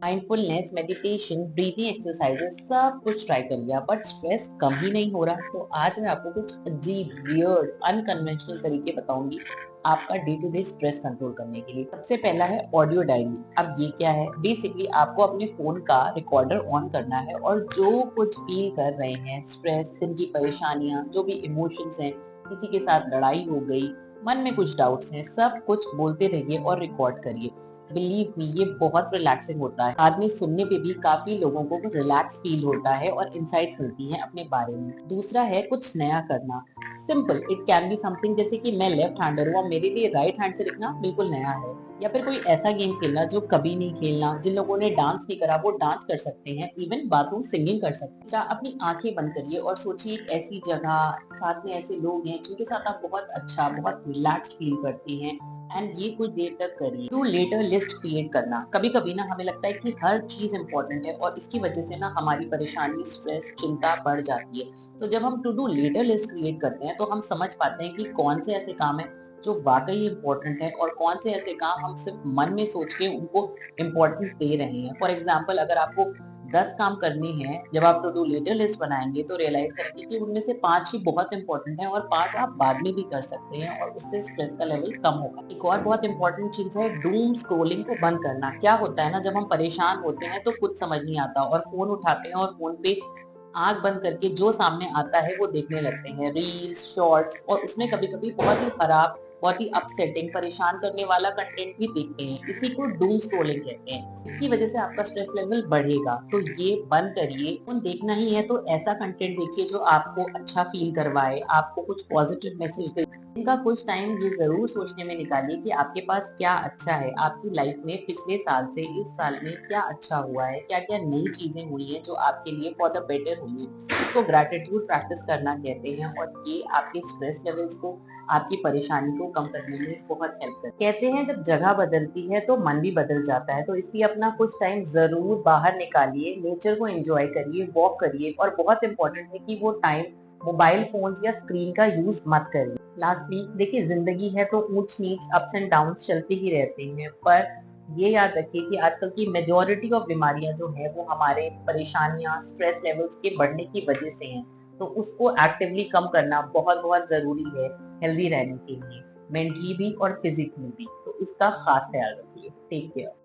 Mindfulness, meditation, breathing exercises सब कुछ try कर लिया बट स्ट्रेस कम ही नहीं हो रहा। तो आज मैं आपको कुछ अजीब, वियर्ड, अनकन्वेंशनल तरीके बताऊंगी आपका day to day stress control करने के लिए। सबसे पहला है ऑडियो डायरी। अब ये क्या है? बेसिकली आपको अपने फोन का रिकॉर्डर ऑन करना है और जो कुछ फील कर रहे हैं, स्ट्रेस, दिन की परेशानियां, जो भी इमोशंस हैं, किसी के साथ लड़ाई हो गई, मन में कुछ डाउट्स हैं, सब कुछ बोलते रहिए और रिकॉर्ड करिए। बिलीव मी, ये बहुत रिलैक्सिंग होता है। आदमी सुनने पे भी काफी लोगों को रिलैक्स फील होता है और इंसाइट्स मिलती हैं अपने बारे में। दूसरा है कुछ नया करना। Simple, it can be something जैसे कि मैं लेफ्ट हैंडर हूँ और मेरे लिए राइट हैंड से लिखना बिल्कुल नया है। या फिर कोई ऐसा गेम खेलना जो कभी नहीं खेलना। जिन लोगों ने डांस नहीं करा वो डांस कर सकते हैं, इवन बाथरूम सिंगिंग कर सकते हैं। तीसरा, अपनी आंखें बंद करिए और सोचिए एक ऐसी जगह, साथ में ऐसे लोग हैं जिनके साथ आप बहुत अच्छा, बहुत रिलैक्स्ड फील करती हैं एंड ये कुछ देर तक करिए। टू लेटर लिस्ट क्रिएट करना। कभी कभी ना हमें लगता है कि हर चीज इंपॉर्टेंट है और इसकी वजह से ना हमारी परेशानी, स्ट्रेस, चिंता बढ़ जाती है। तो जब हम to do letter list create करते हैं तो हम समझ पाते हैं कि कौन से ऐसे काम है जो वाकई इम्पोर्टेंट है और कौन से ऐसे काम हम सिर्फ मन में सोच के उनको इम्पोर्टेंस दे रहे हैं। फॉर एग्जाम्पल, अगर आपको 10 काम करने हैं, जब आप टू डू लेटर लिस्ट बनाएंगे तो रियलाइज करेंगे कि उनमें से 5 ही बहुत इंपॉर्टेंट है और 5 आप बाद में भी कर सकते हैं और उससे स्ट्रेस का लेवल कम होगा। एक और बहुत इंपॉर्टेंट चीज है डूम स्क्रोलिंग को बंद करना। क्या होता है ना, जब हम परेशान होते हैं तो कुछ समझ नहीं आता और फोन उठाते हैं और फोन पे आंख बंद करके जो सामने आता है वो देखने लगते हैं, रील्स, शॉर्ट्स, और उसमें कभी कभी बहुत ही खराब, बहुत ही अपसेटिंग, परेशान करने वाला कंटेंट भी देखते हैं। इसी को डूम स्क्रोलिंग कहते हैं। इसकी वजह से आपका स्ट्रेस लेवल बढ़ेगा, तो ये बंद करिए। फोन देखना ही है तो ऐसा कंटेंट देखिए जो आपको अच्छा फील करवाए, आपको कुछ पॉजिटिव मैसेज दे। इनका कुछ टाइम ये जरूर सोचने में निकालिए कि आपके पास क्या अच्छा है, आपकी लाइफ में पिछले साल से इस साल में क्या अच्छा हुआ है, क्या क्या नई चीजें हुई हैं जो आपके लिए फॉर द बेटर हुई हैं। इसको ग्रैटिट्यूड प्रैक्टिस करना कहते हैं और ये आपके स्ट्रेस लेवल्स को, आपकी परेशानी को कम करने में बहुत हेल्प करती है। कहते हैं जब जगह बदलती है तो मन भी बदल जाता है, तो इसलिए अपना कुछ टाइम जरूर बाहर निकालिए, नेचर को एंजॉय करिए, वॉक करिए और बहुत इंपॉर्टेंट है कि वो टाइम मोबाइल फोन्स या स्क्रीन का यूज मत करिए। लास्टली देखिए, जिंदगी है तो ऊंच नीच, अप्स एंड डाउन्स चलते ही रहते हैं, पर ये याद रखिए कि आजकल की मेजोरिटी ऑफ बीमारियां जो है वो हमारे परेशानियां, स्ट्रेस लेवल्स के बढ़ने की वजह से हैं। तो उसको एक्टिवली कम करना बहुत बहुत जरूरी है हेल्दी रहने के लिए, मेंटली भी और फिजिकली भी। तो इसका खास ख्याल रखिए। Take care.